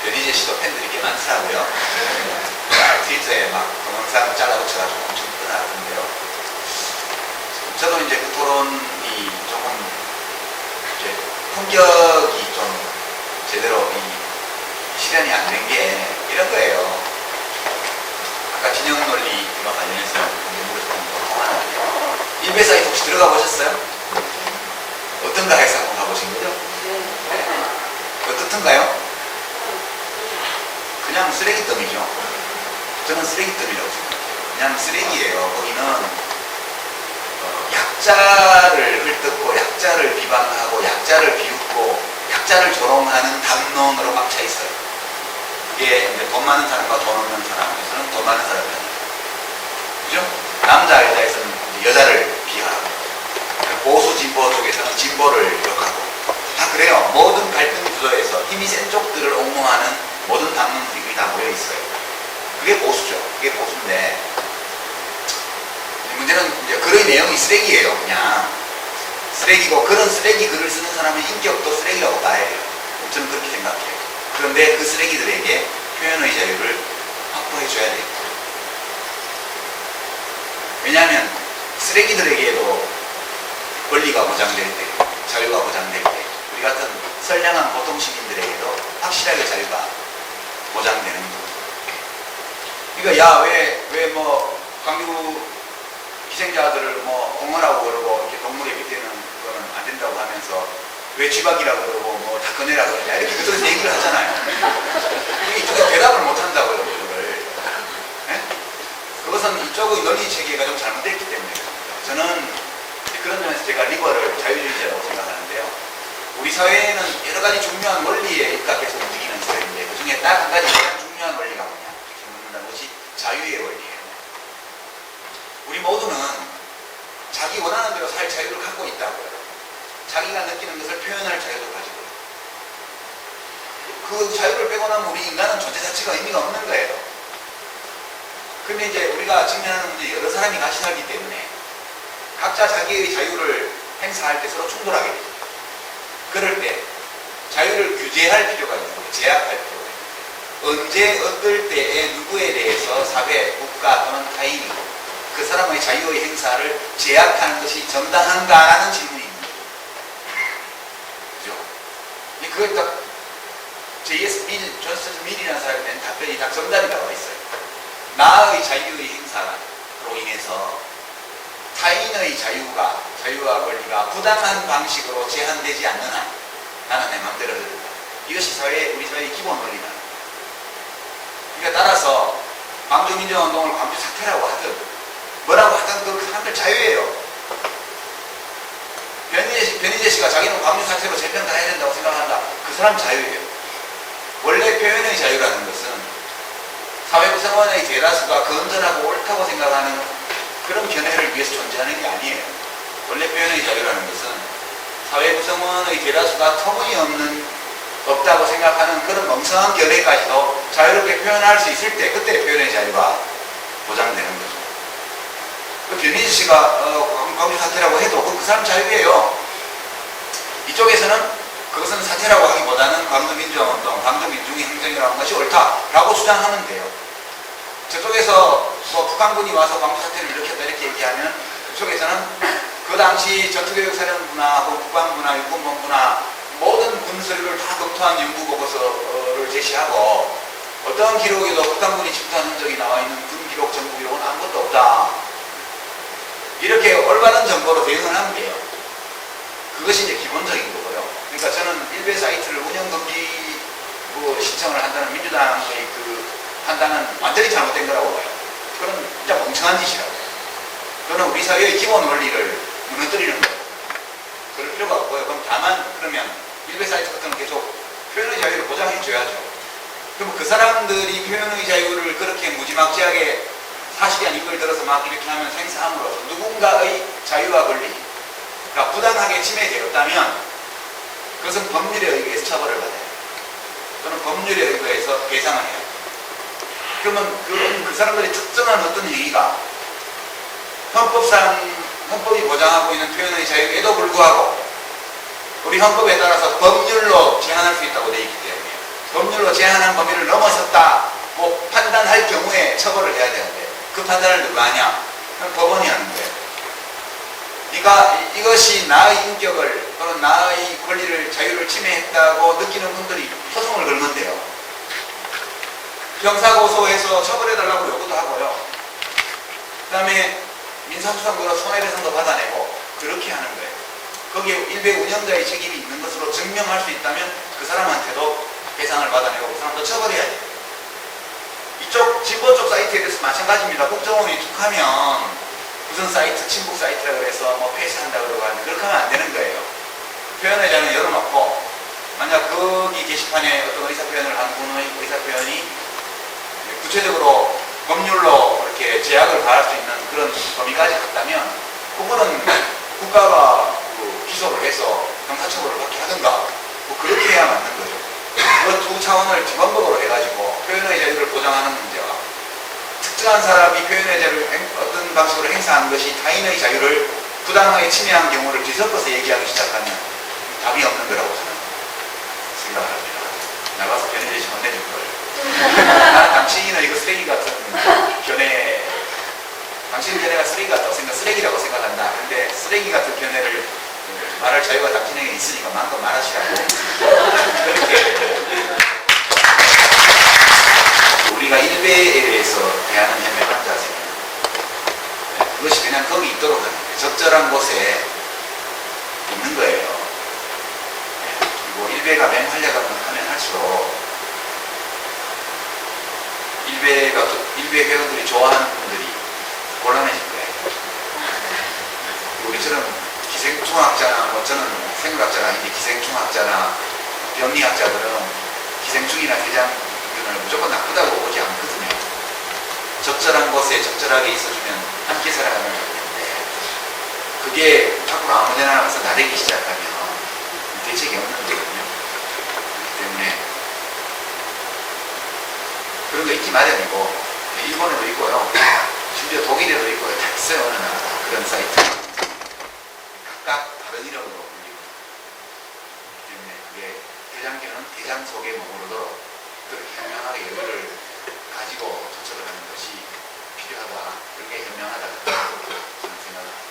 변희재 씨도 팬들이 꽤 많더라고요. 트위터에 막 동영상 잘라붙여가지고 엄청 뜨나던데요. 저도 이제 그 토론이 조금 이제 품격이 좀 제대로 실현이 안 된 게 이런 거예요. 아까 진영 논리와 관련해서 연구를 좀 통하는데요. 인베 사이트 혹시 들어가 보셨어요? 어떤가 해서 한번 가보신 거죠? 네. 어떻던가요? 그냥 쓰레기더미죠. 저는 쓰레기더미라고 생각해요. 그냥 쓰레기예요. 거기는 약자를 헐뜯고 약자를 비방하고 약자를 비웃고 약자를 조롱하는 담론으로 꽉 차 있어요. 그게 이제 돈 많은 사람과 돈 없는 사람에서는 돈 많은 사람이 아니에요. 그죠? 남자 여자에서는 여자를 비하하고 보수 진보 쪽에서는 진보를 욕하고 다 그래요. 모든 갈등 구조에서 힘이 센 쪽들을 옹호하는 모든 담론들이 다 모여 있어요. 그게 보수죠. 그게 보수인데 문제는 이제 글의 내용이 쓰레기예요. 그냥 쓰레기고 그런 쓰레기 글을 쓰는 사람의 인격도 쓰레기라고 봐야 해요. 저는 그렇게 생각해요. 그런데 그 쓰레기들에게 표현의 자유를 확보해 줘야 돼요. 왜냐하면 쓰레기들에게도 권리가 보장될 때, 자유가 보장될 때 우리 같은 선량한 보통 시민들에게도 확실하게 자유가 보장되는 거죠. 그러니까 야 왜 뭐 강규 희생자들을 뭐 공헌하고 그러고 이렇게 동물에 빗대는 거는 안 된다고 하면서 왜 쥐박이라고 그러고 뭐 다 꺼내라고 그러냐 이렇게 그런 얘기를 하잖아요. 이쪽에 대답을 못 한다고요, 그걸. 네? 그것은 이쪽의 논리 체계가 좀 잘못됐기 때문에 저는 그런 면에서 제가 리버럴 자유주의자라고 생각하는데요. 우리 사회에는 여러 가지 중요한 원리에 입각해서 움직이는 사회인데 그 중에 딱 한 가지 가장 중요한 원리가 뭐냐 이렇게 묻는다는 것이 자유의 원리예요. 우리 모두는 자기 원하는 대로 살 자유를 갖고 있다고요. 자기가 느끼는 것을 표현할 자유도 가지고 그 자유를 빼고 나면 우리 인간은 존재 자체가 의미가 없는 거예요. 근데 이제 우리가 직면하는 문제 여러 사람이 같이 살기 때문에 각자 자기의 자유를 행사할 때 서로 충돌하게 되죠. 그럴 때 자유를 규제할 필요가 있는 거예요. 제약할 필요가 있는 거예요. 언제 어떨 때에 누구에 대해서 사회, 국가 또는 타인이 그 사람의 자유의 행사를 제약하는 것이 정당한가라는 질문이 있는 거죠. 그죠? 그게 딱 J.S. 존스 밀이라는 사람이 낸 답변이 딱 정답이 나와 있어요. 나의 자유의 행사로 인해서 타인의 자유와 권리가 부당한 방식으로 제한되지 않는 한 나는 내 마음대로 해준다. 이것이 우리 사회의 기본 원리다. 그러니까 따라서 광주민주화운동을 광주 사태라고 하든 뭐라고 하든 그 사람들 자유예요. 변희재 씨가 자기는 광주 사태로 재편 다 해야 된다고 생각한다. 그 사람 자유예요. 원래 표현의 자유라는 것은 사회 구성원의 대다수가 건전하고 옳다고 생각하는 그런 견해를 위해서 존재하는 게 아니에요. 원래 표현의 자유라는 것은 사회 구성원의 대다수가 없다고 생각하는 그런 멍청한 견해까지도 자유롭게 표현할 수 있을 때 그때 표현의 자유가 보장되는 거죠. 변희재 씨가 광주 사태라고 해도 그 사람 자유예요. 이쪽에서는 그것은 사태라고 하기보다는 광주민주화운동, 광주민중의 행정이라는 것이 옳다라고 주장하면 돼요. 저쪽에서 뭐 북한군이 와서 광주 사태를 일으켰다 이렇게 얘기하면 그쪽에서는 그 당시 전투교육사령부나 국방부나 육군본부나 모든 군설을 다 검토한 연구보고서를 제시하고 어떤 기록에도 북한군이 침투한 흔적이 나와 있는 군 기록, 정부 기록은 아무것도 없다. 이렇게 올바른 정보로 대응을 하면 돼요. 그것이 이제 기본적인 거고요. 그러니까 저는 일베 사이트를 운영금지 신청을 한다는 민주당의 그 판단은 완전히 잘못된 거라고 봐요. 그건 진짜 멍청한 짓이라고. 그거는 우리 사회의 기본 원리를 무너뜨리는 거예요. 그럴 필요가 없고요. 그럼 다만 그러면 일베 사이트 같은 건 계속 표현의 자유를 보장해 줘야죠. 그럼 그 사람들이 표현의 자유를 그렇게 무지막지하게 사실이 아닌 걸 들어서 막 이렇게 하면 행사함으로써 누군가의 자유와 권리가 부당하게 침해되었다면 그것은 법률에 의해서 처벌을 받아요. 또는 법률에 의해서 배상을 해요. 그러면 그 사람들이 특정한 어떤 행위가 헌법이 보장하고 있는 표현의 자유에도 불구하고 우리 헌법에 따라서 법률로 제한할 수 있다고 되어 있기 때문에 제한한 범위를 넘어섰다고 판단할 경우에 처벌을 해야 되는데 그 판단을 누가 하냐? 법원이 하는 거예요. 그러니까 이것이 나의 인격을 또는 나의 권리를 자유를 침해했다고 느끼는 분들이 소송을 걸면 돼요. 형사고소해서 처벌해달라고 요구도 하고요. 그 다음에 민사소송으로 손해배상도 받아내고 그렇게 하는 거예요. 거기에 일베 운영자의 책임이 있는 것으로 증명할 수 있다면 그 사람한테도 배상을 받아내고 그 사람도 처벌해야 돼요. 이쪽 진보 쪽 사이트에 대해서 마찬가지입니다. 국정원이 툭하면 무슨 사이트, 친북 사이트라 그래서 뭐 폐쇄한다 그러고 하는데 그렇게 하면 안 되는 거예요. 표현의 자유는 열어놓고 만약 거기 게시판에 어떤 의사표현을 한 분의 의사표현이 구체적으로 법률로 이렇게 제약을 가할 수 있는 그런 범위까지 갔다면 그거는 국가가 기소를 해서 형사처벌을 받게 하든가 뭐 그렇게 해야 맞는 거죠. 그 두 차원을 전반적으로 해가지고 표현의 자유를 보장하는 문제와 특정한 사람이 표현의 자유를 어떤 방식으로 행사하는 것이 타인의 자유를 부당하게 침해한 경우를 뒤섞어서 얘기하기 시작하면 답이 없는 거라고 저는 생각을 합니다. 나가서 변해주시 혼내줄 걸. 나는 당신은 이거 쓰레기 같은 견해, 당신 견해가 쓰레기 같다고 쓰레기라고 생각한다. 근데 쓰레기 같은 견해를 말할 자유가 당신에게 있으니까 마음껏 말하시라고. 그렇게 우리가 일베에 대해서 대하는 현명한 자세는 그것이 그냥 거기 있도록 하는 거예요. 적절한 곳에 있는 거예요. 그리고 일베가 맹활약하면 할수록 일베 회원들이 좋아하는 분들이 곤란해질 거예요. 우리처럼 기생충학자나 뭐 저는 생물학자가 아닌데 기생충학자나 병리학자들은 기생충이나 대장균을 무조건 나쁘다고 보지 않거든요. 적절한 곳에 적절하게 있어주면 함께 살아가는 건데 그게 자꾸 아무데나 와서 나대기 시작하면 대책이 없는 거거든요. 그렇기 때문에 그런 거 있기 마련이고 일본에도 있고요. 심지어 독일에도 있고요. 다 있어요. 어느 나라 그런 사이트. 각각 다른 이름으로 불리고 때문에 그게 대장균은 대장 속에 머무르도록 그렇게 현명하게 여유를 가지고 조처를 하는 것이 필요하다. 그게 현명하다. 저는 생각합니다.